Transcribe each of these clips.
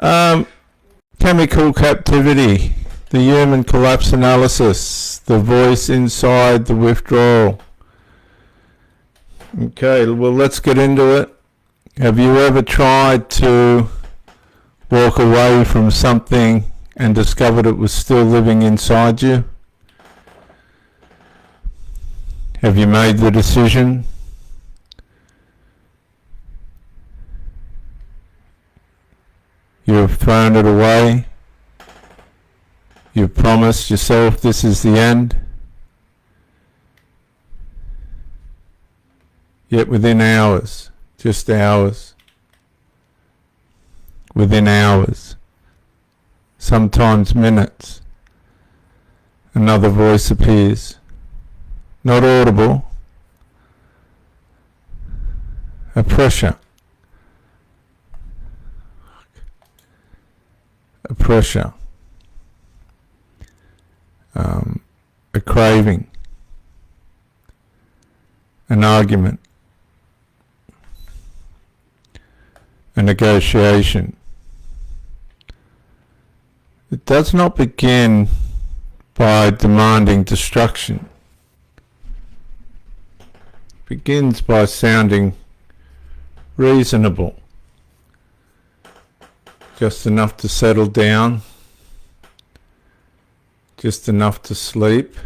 Um, Chemical captivity, the human collapse analysis, the voice inside the withdrawal. Okay, well, let's get into it. Have you ever tried to walk away from something and discovered it was still living inside you? Have you made the decision? You have thrown it away. You've promised yourself this is the end. Yet within hours, just hours, within hours, sometimes minutes, another voice appears. Not audible, a pressure. A pressure, a craving, an argument, a negotiation. It does not begin by demanding destruction. It begins by sounding reasonable. Just enough to settle down, just enough to sleep,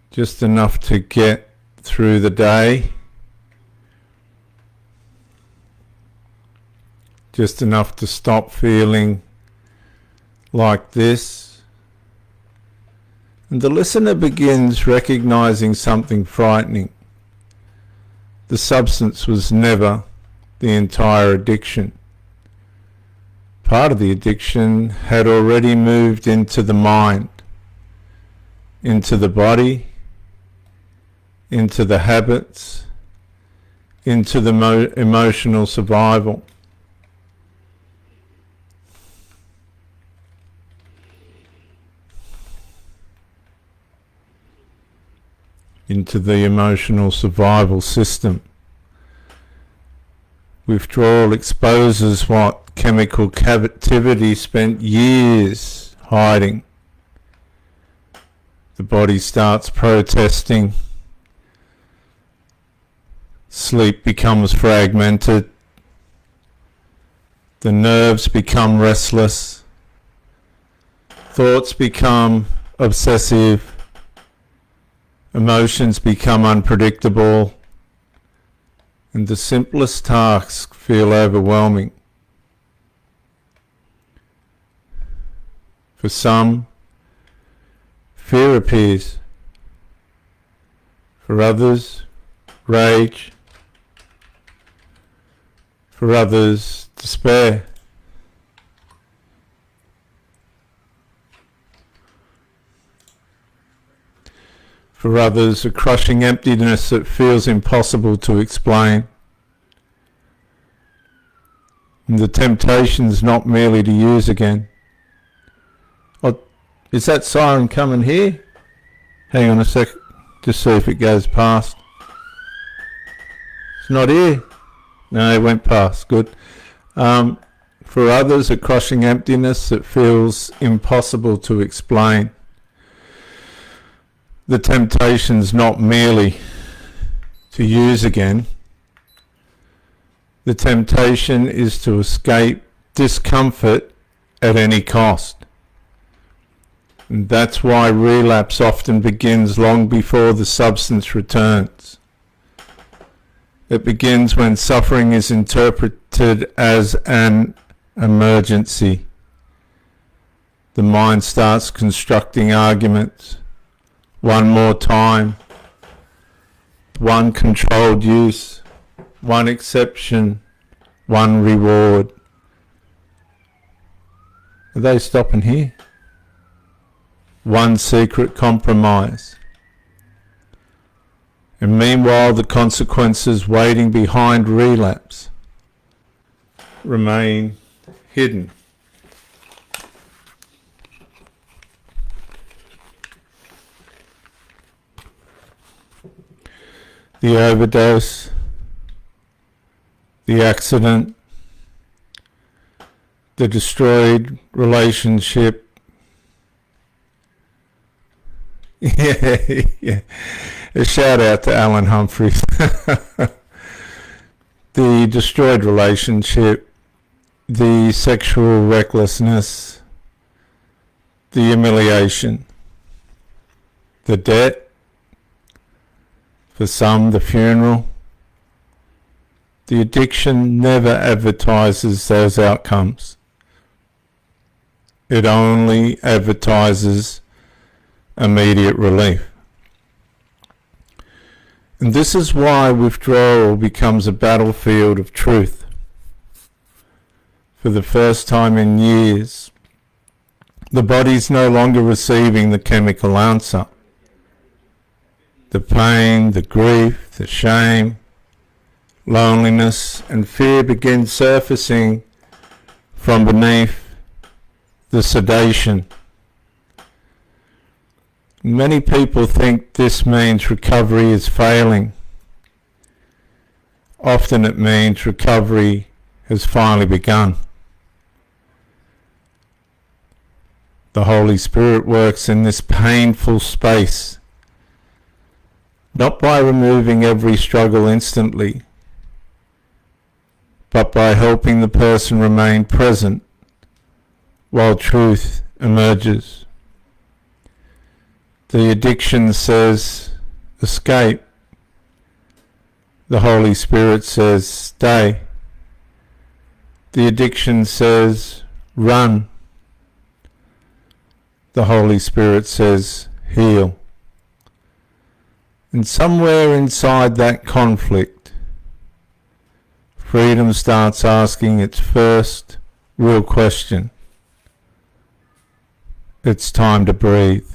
just enough to get through the day, just enough to stop feeling like this. And the listener begins recognizing something frightening. The substance was never the entire addiction. Part of the addiction had already moved into the mind, into the body, into the habits, into the emotional survival. Into the emotional survival system. Withdrawal exposes what chemical captivity spent years hiding. The body starts protesting. Sleep becomes fragmented. The nerves become restless. Thoughts become obsessive. Emotions become unpredictable. And the simplest tasks feel overwhelming. For some, fear appears. For others, rage. For others, despair. For others, a crushing emptiness that feels impossible to explain. And the temptation's not merely to use again. Oh, is that siren coming here? Hang on a sec, just see if it goes past. It's not here. No, it went past, good. For others, a crushing emptiness that feels impossible to explain. The temptation's not merely to use again. The temptation is to escape discomfort at any cost. And that's why relapse often begins long before the substance returns. It begins when suffering is interpreted as an emergency. The mind starts constructing arguments. One more time, one controlled use, one exception, one reward. Are they stopping here? One secret compromise. And meanwhile, the consequences waiting behind relapse remain hidden. The overdose, the accident, the destroyed relationship. Yeah. A shout out to Alan Humphreys. The destroyed relationship, the sexual recklessness, the humiliation, the debt, for some the funeral. The addiction never advertises those outcomes. It only advertises immediate relief. And this is why withdrawal becomes a battlefield of truth. For the first time in years, the body's no longer receiving the chemical answer. The pain, the grief, the shame, loneliness and fear begin surfacing from beneath the sedation. Many people think this means recovery is failing. Often it means recovery has finally begun. The Holy Spirit works in this painful space, not by removing every struggle instantly, but by helping the person remain present while truth emerges. The addiction says, escape. The Holy Spirit says, stay. The addiction says, run. The Holy Spirit says, heal. And somewhere inside that conflict, freedom starts asking its first real question. It's time to breathe.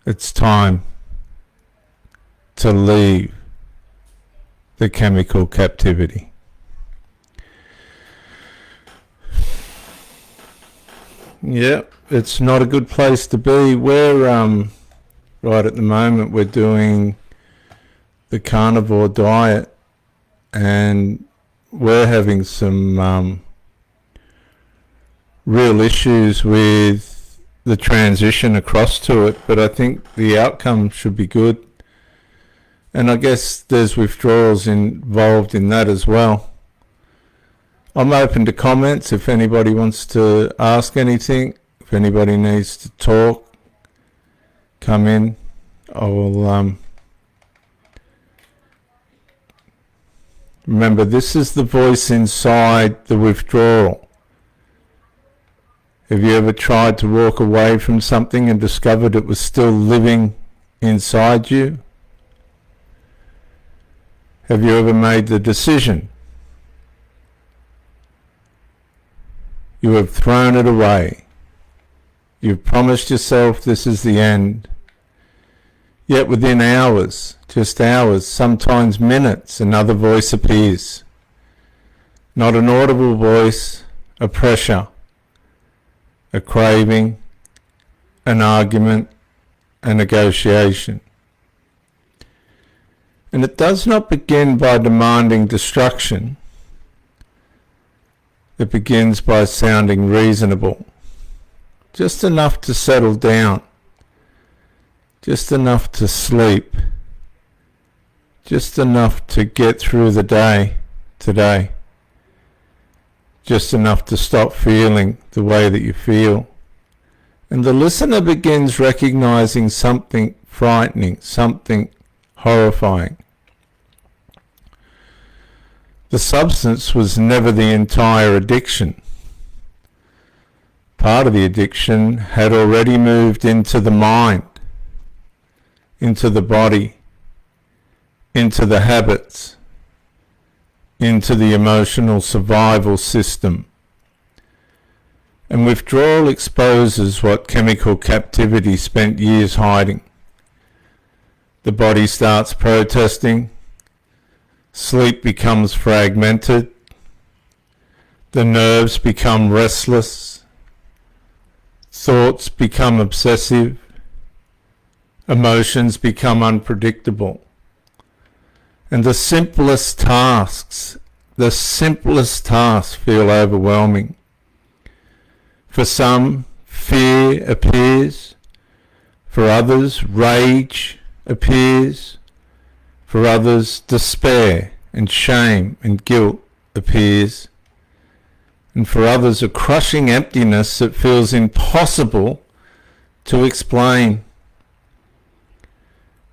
It's time to leave the chemical captivity. Yeah, it's not a good place to be. We're right at the moment we're doing the carnivore diet, and we're having some real issues with the transition across to it, but I think the outcome should be good. And I guess there's withdrawals involved in that as well. I'm open to comments if anybody wants to ask anything. If anybody needs to talk, come in. I will remember, this is the voice inside the withdrawal. Have you ever tried to walk away from something and discovered it was still living inside you? Have you ever made the decision? You have thrown it away. You've promised yourself this is the end. Yet within hours, just hours, sometimes minutes, another voice appears. Not an audible voice, a pressure, a craving, an argument, a negotiation. And it does not begin by demanding destruction. It begins by sounding reasonable, just enough to settle down, just enough to sleep, just enough to get through the day today, just enough to stop feeling the way that you feel. And the listener begins recognizing something frightening, something horrifying. The substance was never the entire addiction. Part of the addiction had already moved into the mind, into the body, into the habits, into the emotional survival system. And withdrawal exposes what chemical captivity spent years hiding. The body starts protesting, sleep becomes fragmented, the nerves become restless, thoughts become obsessive, emotions become unpredictable. And the simplest tasks the simplest tasks feel overwhelming. For some, fear appears. For others, rage appears. For others, despair and shame and guilt appears. And for others, a crushing emptiness that feels impossible to explain.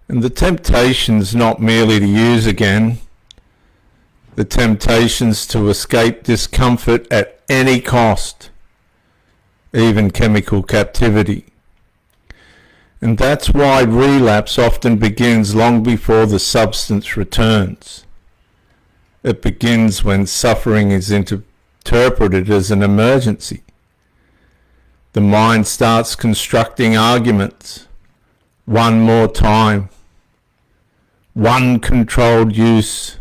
And the temptation's not merely to use again. The temptation's to escape discomfort at any cost, even chemical captivity. And that's why relapse often begins long before the substance returns. It begins when suffering is interpreted as an emergency. The mind starts constructing arguments. One more time. One controlled use.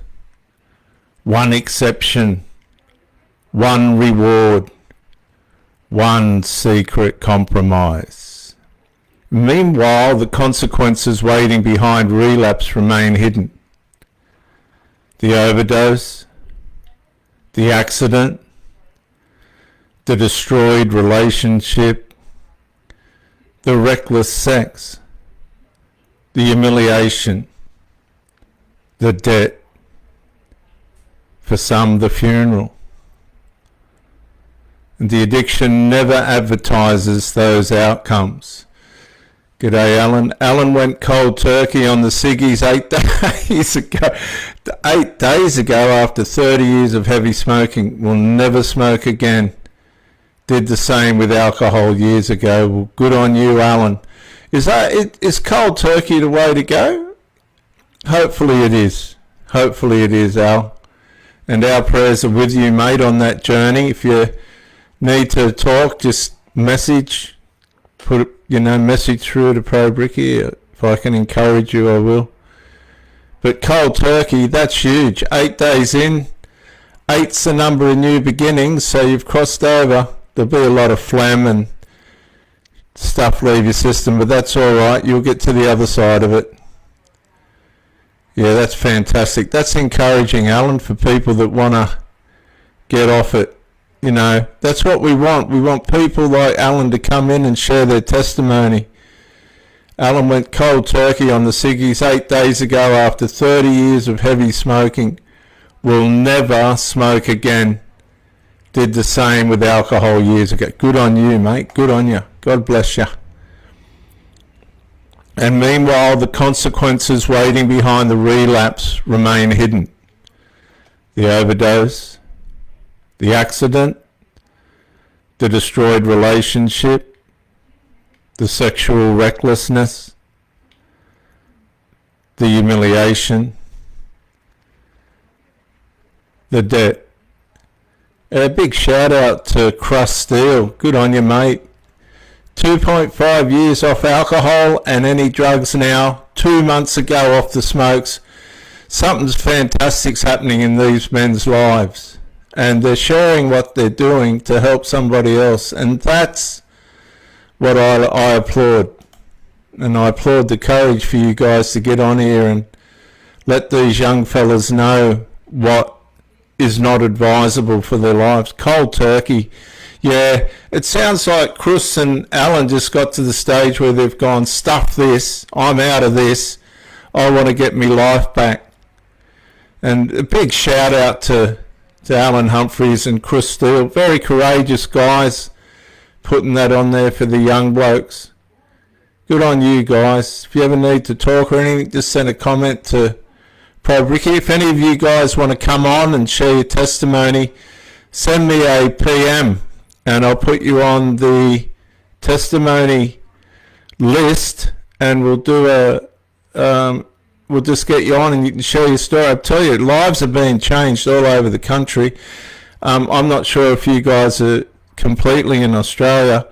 One exception. One reward. One secret compromise. Meanwhile, the consequences waiting behind relapse remain hidden. The overdose, the accident, the destroyed relationship, the reckless sex, the humiliation, the debt, for some the funeral. And the addiction never advertises those outcomes. G'day, Alan. Alan went cold turkey on the ciggies 8 days ago. 8 days ago after 30 years of heavy smoking. Will never smoke again. Did the same with alcohol years ago. Well, good on you, Alan. Is cold turkey the way to go? Hopefully it is. Hopefully it is, Al. And our prayers are with you, mate, on that journey. If you need to talk, just message. Put message through to Pro Bricky. If I can encourage you, I will. But cold turkey, that's huge. 8 days in. 8's the number of new beginnings, so you've crossed over. There'll be a lot of phlegm and stuff leave your system, but that's all right. You'll get to the other side of it. Yeah, that's fantastic. That's encouraging, Alan, for people that want to get off it. That's what we want. We want people like Alan to come in and share their testimony. Alan went cold turkey on the ciggies 8 days ago after 30 years of heavy smoking. Will never smoke again. Did the same with alcohol years ago. Good on you, mate. Good on you. God bless you. And meanwhile, the consequences waiting behind the relapse remain hidden. The overdose, the accident, the destroyed relationship, the sexual recklessness, the humiliation, the debt. A big shout out to Crust Steel. Good on you, mate. 2.5 years off alcohol and any drugs now. 2 months ago off the smokes. Something's fantastic's happening in these men's lives. And they're sharing what they're doing to help somebody else. And that's what I applaud. And I applaud the courage for you guys to get on here and let these young fellas know what is not advisable for their lives. Cold turkey. Yeah, it sounds like Chris and Alan just got to the stage where they've gone, stuff this, I'm out of this, I want to get me life back. And a big shout out to Alan Humphreys and Chris Steele. Very courageous guys, putting that on there for the young blokes. Good on you guys. If you ever need to talk or anything, just send a comment to Pro Ricky. If any of you guys want to come on and share your testimony, send me a PM and I'll put you on the testimony list and we'll do we'll just get you on and you can share your story. I tell you, lives are being changed all over the country. I'm not sure if you guys are completely in Australia,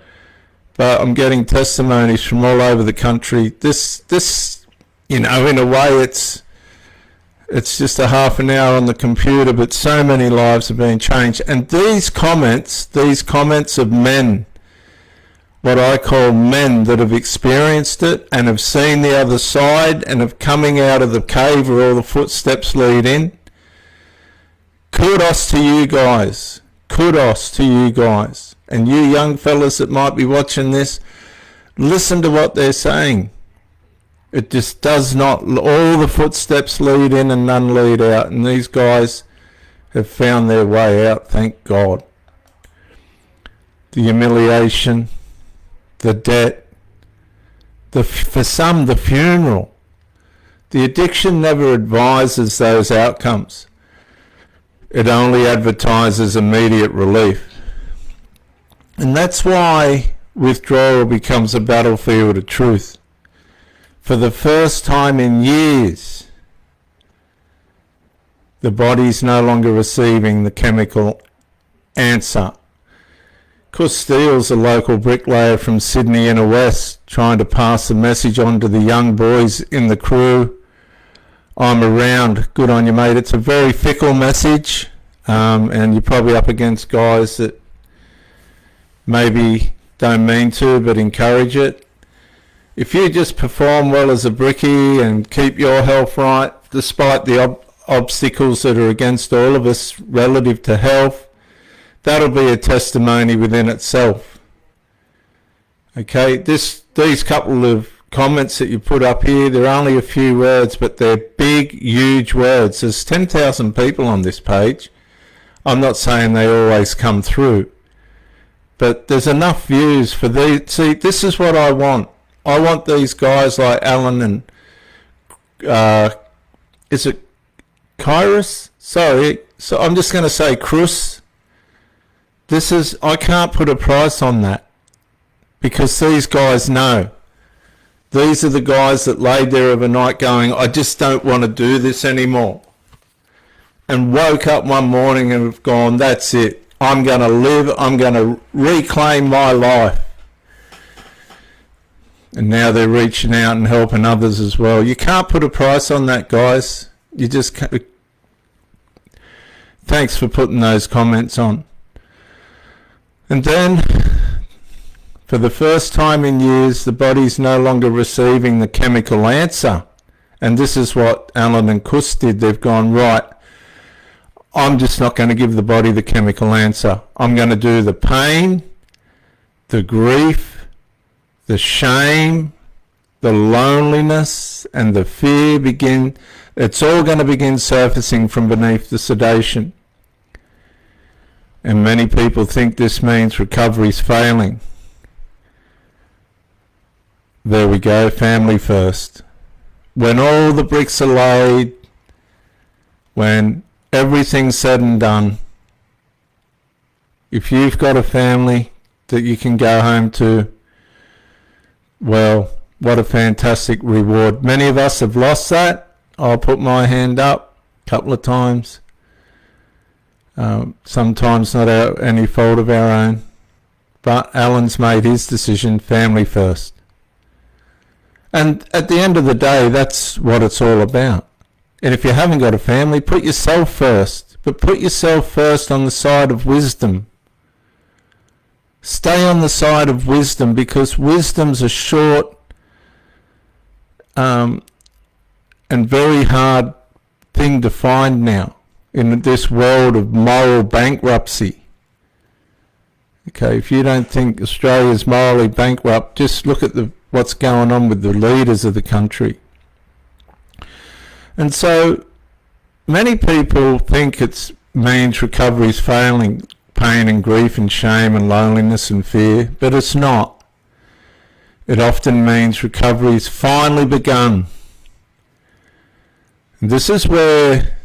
but I'm getting testimonies from all over the country. This, in a way, it's just a half an hour on the computer, but so many lives are being changed. And these comments of men, what I call men that have experienced it and have seen the other side and have coming out of the cave where all the footsteps lead in. kudos to you guys. Kudos to you guys. And you young fellas that might be watching this, listen to what they're saying. It just does not, all the footsteps lead in and none lead out. And these guys have found their way out, thank God. The humiliation, the debt, for some the funeral. The addiction never advises those outcomes. It only advertises immediate relief. And that's why withdrawal becomes a battlefield of truth. For the first time in years, the body's no longer receiving the chemical answer. Chris Steele's a local bricklayer from Sydney Inner West, trying to pass the message on to the young boys in the crew. I'm around, good on you mate. It's a very fickle message, and you're probably up against guys that maybe don't mean to but encourage it. If you just perform well as a brickie and keep your health right, despite the obstacles that are against all of us relative to health, that'll be a testimony within itself. Okay, these couple of comments that you put up here, they're only a few words, but they're big, huge words. There's 10,000 people on this page. I'm not saying they always come through, but there's enough views for these. See, this is what I want. I want these guys like Alan and, is it Kyrus? Sorry, so I'm just going to say Cruz. I can't put a price on that, because these guys know. These are the guys that laid there overnight going, I just don't want to do this anymore. And woke up one morning and have gone, that's it. I'm going to live. I'm going to reclaim my life. And now they're reaching out and helping others as well. You can't put a price on that, guys. You just can't. Thanks for putting those comments on. And then, for the first time in years, the body's no longer receiving the chemical answer. And this is what Alan and Kuss did. They've gone, right, I'm just not going to give the body the chemical answer. I'm going to do the pain, the grief, the shame, the loneliness, and the fear begin. It's all going to begin surfacing from beneath the sedation. And many people think this means recovery's failing. There we go, family first. When all the bricks are laid, when everything's said and done, if you've got a family that you can go home to, well, what a fantastic reward. Many of us have lost that. I'll put my hand up a couple of times. Sometimes not any fault of our own. But Alan's made his decision, family first. And at the end of the day, that's what it's all about. And if you haven't got a family, put yourself first. But put yourself first on the side of wisdom. Stay on the side of wisdom, because wisdom's a short and very hard thing to find now in this world of moral bankruptcy. Okay, if you don't think Australia's morally bankrupt, just look at what's going on with the leaders of the country. And so many people think it means recovery's failing, pain and grief and shame and loneliness and fear, but it's not. It often means recovery's finally begun. And this is where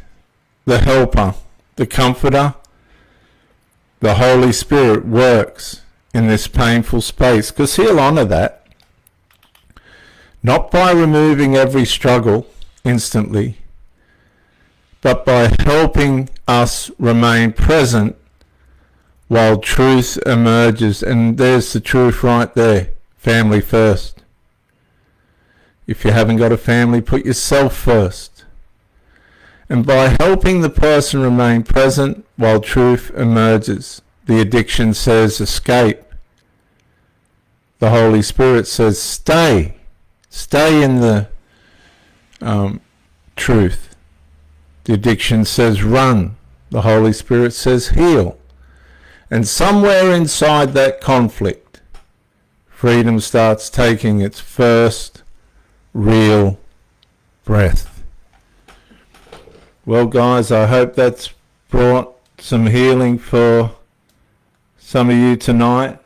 the helper, the comforter, the Holy Spirit works in this painful space, because he'll honour that. Not by removing every struggle instantly, but by helping us remain present while truth emerges. And there's the truth right there. Family first. If you haven't got a family, put yourself first. And by helping the person remain present while truth emerges, the addiction says escape. The Holy Spirit says stay. Stay in the truth. The addiction says run. The Holy Spirit says heal. And somewhere inside that conflict, freedom starts taking its first real breath. Well, guys, I hope that's brought some healing for some of you tonight.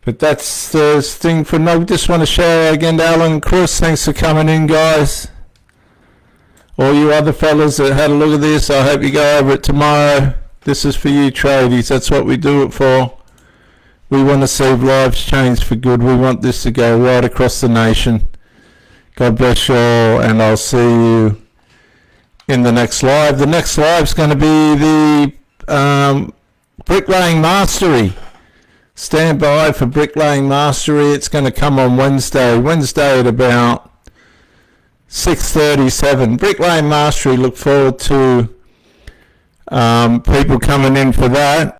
But that's the thing for now. Just want to share again to Alan and Chris. Thanks for coming in, guys. All you other fellas that had a look at this, I hope you go over it tomorrow. This is for you tradies. That's what we do it for. We want to see lives change for good. We want this to go right across the nation. God bless you all, and I'll see you in the next live. The next live is going to be the Bricklaying Mastery. Stand by for Bricklaying Mastery. It's going to come on Wednesday at about 6:37. Bricklaying Mastery. Look forward to people coming in for that.